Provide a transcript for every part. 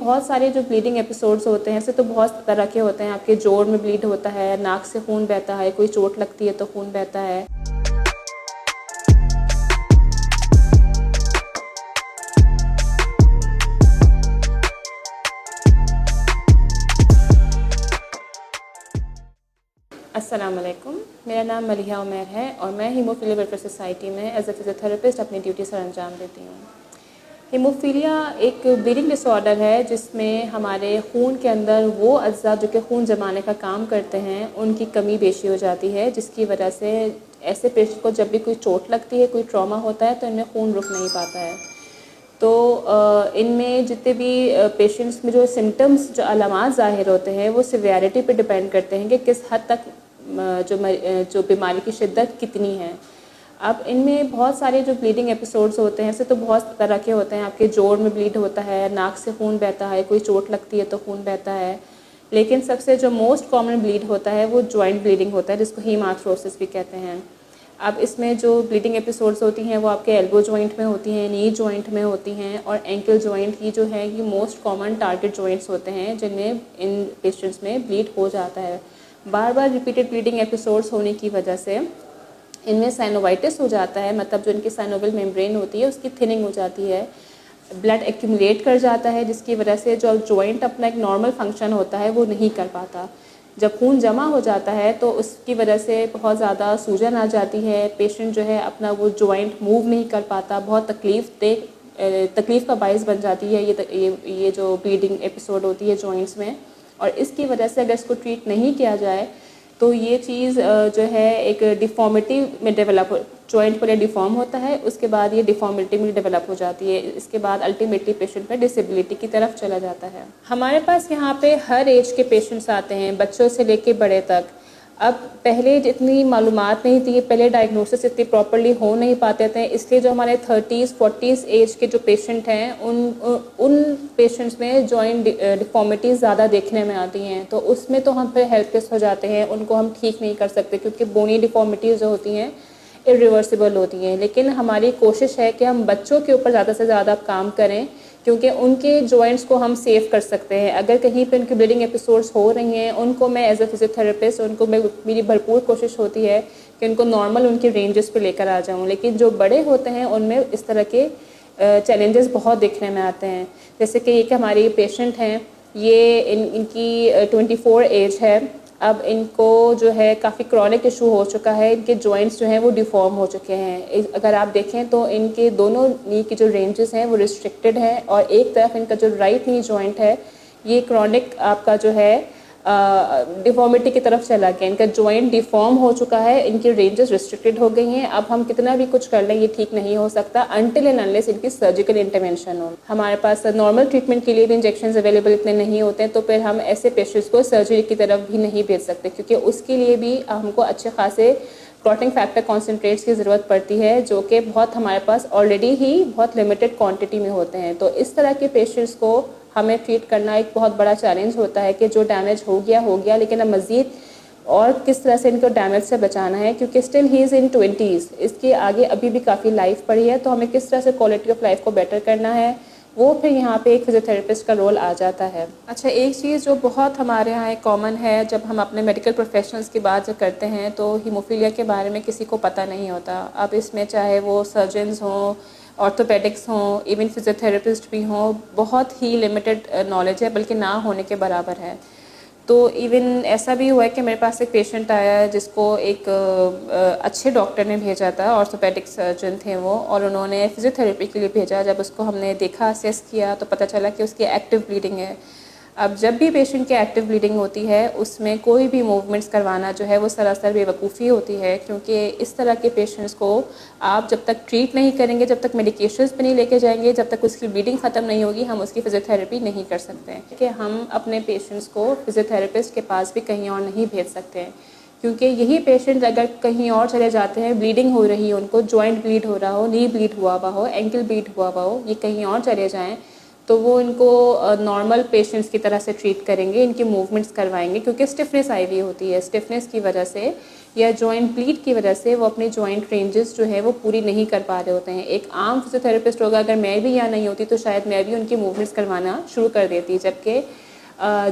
बहुत सारे जो ब्लीडिंग एपिसोड्स होते हैं ऐसे तो बहुत तरह के होते हैं। आपके जोड़ में ब्लीड होता है, नाक से खून बहता है, कोई चोट लगती है तो खून बहता है। अस्सलाम वालेकुम, मेरा नाम मलिहा उमैर है और मैं हीमोफीलिया वेलफेयर सोसाइटी में एज ए फिजियोथेरेपिस्ट अपनी ड्यूटी सर अंजाम देती हूँ। हीमोफीलिया एक ब्लीडिंग डिसऑर्डर है जिसमें हमारे खून के अंदर वो अज्जा जो कि खून जमाने का काम करते हैं उनकी कमी बेशी हो जाती है, जिसकी वजह से ऐसे पेशेंट को जब भी कोई चोट लगती है, कोई ट्रॉमा होता है तो इनमें खून रुक नहीं पाता है। तो इनमें जितने भी पेशेंट्स में जो सिम्टम्स जो अलामात ज़ाहिर होते हैं वो सिवियरिटी पे डिपेंड करते हैं कि किस हद तक जो बीमारी की शिद्दत कितनी है। अब इनमें बहुत सारे जो ब्लीडिंग एपिसोड्स होते हैं ऐसे तो बहुत तरह के होते हैं। आपके जोड़ में ब्लीड होता है, नाक से खून बहता है, कोई चोट लगती है तो खून बहता है। लेकिन सबसे जो मोस्ट कॉमन ब्लीड होता है वो जॉइंट ब्लीडिंग होता है, जिसको हीमार्थ्रोसिस भी कहते हैं। अब इसमें जो ब्लीडिंग एपिसोड्स होती हैं वो आपके एल्बो जॉइंट में होती हैं, नी जॉइंट में होती हैं और एंकल जॉइंट ही जो है ये मोस्ट कॉमन टारगेट जॉइंट्स होते हैं जिनमें इन पेशेंट्स में ब्लीड हो जाता है। बार बार रिपीटेड ब्लीडिंग एपिसोड्स होने की वजह से इनमें साइनोवाइटिस हो जाता है, मतलब जो इनकी साइनोवियल मेम्ब्रेन होती है उसकी थिनिंग हो जाती है, ब्लड एक्यूमुलेट कर जाता है, जिसकी वजह से जो जॉइंट अपना एक नॉर्मल फंक्शन होता है वो नहीं कर पाता। जब खून जमा हो जाता है तो उसकी वजह से बहुत ज़्यादा सूजन आ जाती है, पेशेंट जो है अपना वो जॉइंट मूव नहीं कर पाता, बहुत तकलीफ़ का बायस बन जाती है ये जो ब्लीडिंग एपिसोड होती है जॉइंट्स में। और इसकी वजह से अगर इसको ट्रीट नहीं किया जाए तो ये चीज़ जो है एक डिफ़ॉर्मिटी में डेवलप, जॉइंट पहले डिफ़ॉर्म होता है, उसके बाद ये डिफ़ॉर्मिटी में डेवलप हो जाती है, इसके बाद अल्टीमेटली पेशेंट में डिसेबिलिटी की तरफ चला जाता है। हमारे पास यहाँ पे हर एज के पेशेंट्स आते हैं, बच्चों से लेके बड़े तक। अब पहले जितनी मालूमात नहीं थी, पहले डायग्नोसिस इतनी प्रॉपर्ली हो नहीं पाते थे, इसलिए जो हमारे 30s 40s एज के जो पेशेंट हैं उन पेशेंट्स में जॉइंट डिफॉर्मिटीज़ ज़्यादा देखने में आती हैं। तो उसमें तो हम फिर हेल्पलेस हो जाते हैं, उनको हम ठीक नहीं कर सकते क्योंकि बोनी डिफॉर्मिटीज़ जो होती हैं इरिवर्सिबल होती हैं। लेकिन हमारी कोशिश है कि हम बच्चों के ऊपर ज़्यादा से ज़्यादा काम करें क्योंकि उनके जॉइंट्स को हम सेव कर सकते हैं। अगर कहीं पे उनकी ब्लीडिंग एपिसोड्स हो रही हैं, उनको मैं एज अ फिजियोथेरेपिस्ट मेरी भरपूर कोशिश होती है कि उनको नॉर्मल उनके रेंजेस पे लेकर आ जाऊं। लेकिन जो बड़े होते हैं उनमें इस तरह के चैलेंजेस बहुत देखने में आते हैं। जैसे कि एक हमारी पेशेंट हैं, ये इनकी 24 एज है। अब इनको जो है काफ़ी क्रॉनिक इशू हो चुका है, इनके जॉइंट्स जो हैं वो डिफॉर्म हो चुके हैं। अगर आप देखें तो इनके दोनों नी की जो रेंजेस हैं वो रिस्ट्रिक्टेड हैं और एक तरफ इनका जो राइट नी जॉइंट है ये क्रॉनिक आपका जो है डिफॉर्मिटी की तरफ चला गया। इनका जॉइंट डिफॉर्म हो चुका है, इनकी रेंजेस रिस्ट्रिक्टेड हो गई हैं। अब हम कितना भी कुछ कर लें ये ठीक नहीं हो सकता अनटिल एंड अनलेस इनकी सर्जिकल इंटरवेंशन हो। हमारे पास नॉर्मल ट्रीटमेंट के लिए भी इंजेक्शन अवेलेबल इतने नहीं होते हैं, तो फिर हम ऐसे पेशेंट्स को सर्जरी की तरफ भी नहीं भेज सकते क्योंकि उसके लिए भी हमको अच्छे खासे क्लॉटिंग फैक्टर कॉन्सेंट्रेट्स की ज़रूरत पड़ती है, जो कि बहुत हमारे पास ऑलरेडी ही बहुत लिमिटेड क्वांटिटी में होते हैं। तो इस तरह के पेशेंट्स को हमें ट्रीट करना एक बहुत बड़ा चैलेंज होता है कि जो डैमेज हो गया, लेकिन अब मज़ीद और किस तरह से इनको डैमेज से बचाना है क्योंकि still he is in 20s, इसके आगे अभी भी काफ़ी लाइफ पड़ी है। तो हमें किस तरह से क्वालिटी ऑफ लाइफ को बेटर करना है, वो फिर यहाँ पे एक फिजियोथेरेपिस्ट का रोल आ जाता है। अच्छा, एक चीज़ जो बहुत हमारे यहाँ एक कॉमन है, जब हम अपने मेडिकल प्रोफेशनल्स की बात जब करते हैं तो हीमोफीलिया के बारे में किसी को पता नहीं होता। अब इसमें चाहे वो सर्जन्स हों, ऑर्थोपेडिक्स हों, इवन फिजियोथेरेपिस्ट भी हों, बहुत ही लिमिटेड नॉलेज है, बल्कि ना होने के बराबर है। तो इवन ऐसा भी हुआ है कि मेरे पास एक पेशेंट आया है जिसको एक अच्छे डॉक्टर ने भेजा था, ऑर्थोपेडिक सर्जन थे वो, और उन्होंने फिजियोथेरेपी के लिए भेजा। जब उसको हमने देखा, असेस किया, तो पता चला कि उसकी एक्टिव ब्लीडिंग है। अब जब भी पेशेंट की एक्टिव ब्लीडिंग होती है उसमें कोई भी मूवमेंट्स करवाना जो है वो सरासर बेवकूफ़ी होती है क्योंकि इस तरह के पेशेंट्स को आप जब तक ट्रीट नहीं करेंगे, जब तक मेडिकेशंस पे नहीं लेके जाएंगे, जब तक उसकी ब्लीडिंग ख़त्म नहीं होगी, हम उसकी फिजियोथेरेपी नहीं कर सकते हैं। कि हम अपने पेशेंट्स को फिजियोथेरेपिस्ट के पास भी कहीं और नहीं भेज सकते हैं क्योंकि यही पेशेंट अगर कहीं और चले जाते हैं, ब्लीडिंग हो रही है उनको, जॉइंट ब्लीड हो रहा हो, नी ब्लीड हुआ हुआ हो, एंकल ब्लीड हुआ हुआ हो, ये कहीं और चले जाएँ तो वो इनको नॉर्मल पेशेंट्स की तरह से ट्रीट करेंगे, इनकी मूवमेंट्स करवाएंगे क्योंकि स्टिफनेस आई हुई होती है। स्टिफनेस की वजह से या जॉइंट ब्लीड की वजह से वो अपने जॉइंट रेंजेस जो है वो पूरी नहीं कर पा रहे होते हैं। एक आम फिजियोथेरेपिस्ट होगा, अगर मैं भी यहाँ नहीं होती तो शायद मैं भी उनकी मूवमेंट्स करवाना शुरू कर देती, जबकि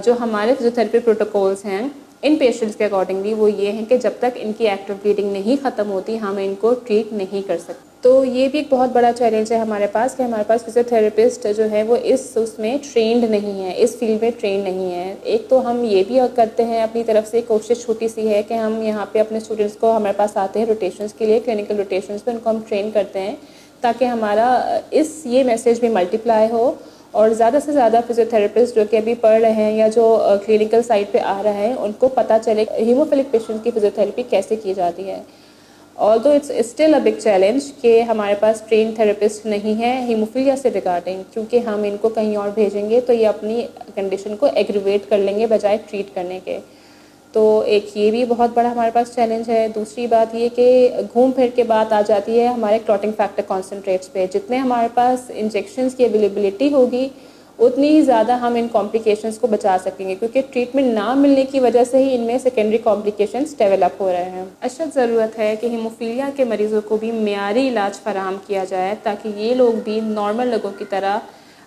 जो हमारे फिजियोथेरेपी प्रोटोकॉल्स हैं इन पेशेंट्स के अकॉर्डिंगली वो ये हैं कि जब तक इनकी एक्टिव ब्लीडिंग नहीं ख़त्म होती हम इनको ट्रीट नहीं कर सकते। तो ये भी एक बहुत बड़ा चैलेंज है हमारे पास कि हमारे पास फिजियोथेरेपिस्ट जो है वो उसमें ट्रेंड नहीं है, इस फील्ड में ट्रेंड नहीं है। एक तो हम ये भी करते हैं अपनी तरफ से, कोशिश छोटी सी है कि हम यहाँ पे अपने स्टूडेंट्स को, हमारे पास आते हैं रोटेशंस के लिए, क्लिनिकल रोटेशंस पे उनको हम ट्रेन करते हैं ताकि हमारा ये मैसेज भी मल्टीप्लाई हो और ज़्यादा से ज़्यादा फिजियोथेरेपिस्ट जो कि अभी पढ़ रहे हैं या जो क्लिनिकल साइड पे आ रहा है उनको पता चले हीमोफिलिक पेशेंट की फिजियोथेरेपी कैसे की जाती है। Although it's still a big challenge कि हमारे पास ट्रेन थेरेपिस्ट नहीं है हीमोफीलिया से रिगार्डिंग, क्योंकि हम इनको कहीं और भेजेंगे तो ये अपनी कंडीशन को एग्रीवेट कर लेंगे बजाय ट्रीट करने के। तो एक ये भी बहुत बड़ा हमारे पास चैलेंज है। दूसरी बात ये कि घूम फिर के बात आ जाती है हमारे क्लॉटिंग फैक्टर कॉन्सेंट्रेट्स पे। जितने हमारे पास इंजेक्शंस की अवेलेबिलिटी होगी उतनी ही ज़्यादा हम इन कॉम्प्लिकेशंस को बचा सकेंगे, क्योंकि ट्रीटमेंट ना मिलने की वजह से ही इनमें सेकेंडरी कॉम्प्लिकेशंस डेवलप हो रहे हैं। अशद ज़रूरत है कि हीमोफीलिया के मरीज़ों को भी मियारी इलाज फराहम किया जाए ताकि ये लोग भी नॉर्मल लोगों की तरह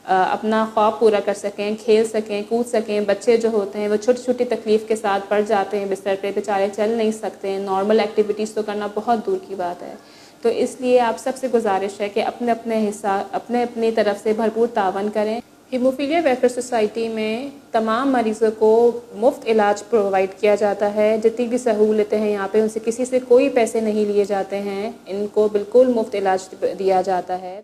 अपना ख्वाब पूरा कर सकें, खेल सकें, कूद सकें। बच्चे जो होते हैं वो छोटी छोटी तकलीफ़ के साथ पड़ जाते हैं बिस्तर पे, बेचारे चल नहीं सकते हैं, नॉर्मल एक्टिविटीज़ तो करना बहुत दूर की बात है। तो इसलिए आप सबसे गुजारिश है कि अपने अपने हिस्सा अपने अपनी तरफ से भरपूर तावन करें। हीमोफीलिया वेलफेयर सोसाइटी में तमाम मरीज़ों को मुफ्त इलाज प्रोवाइड किया जाता है। जितनी भी सहूलतें हैं यहाँ पे उनसे किसी से कोई पैसे नहीं लिए जाते हैं, इनको बिल्कुल मुफ्त इलाज दिया जाता है।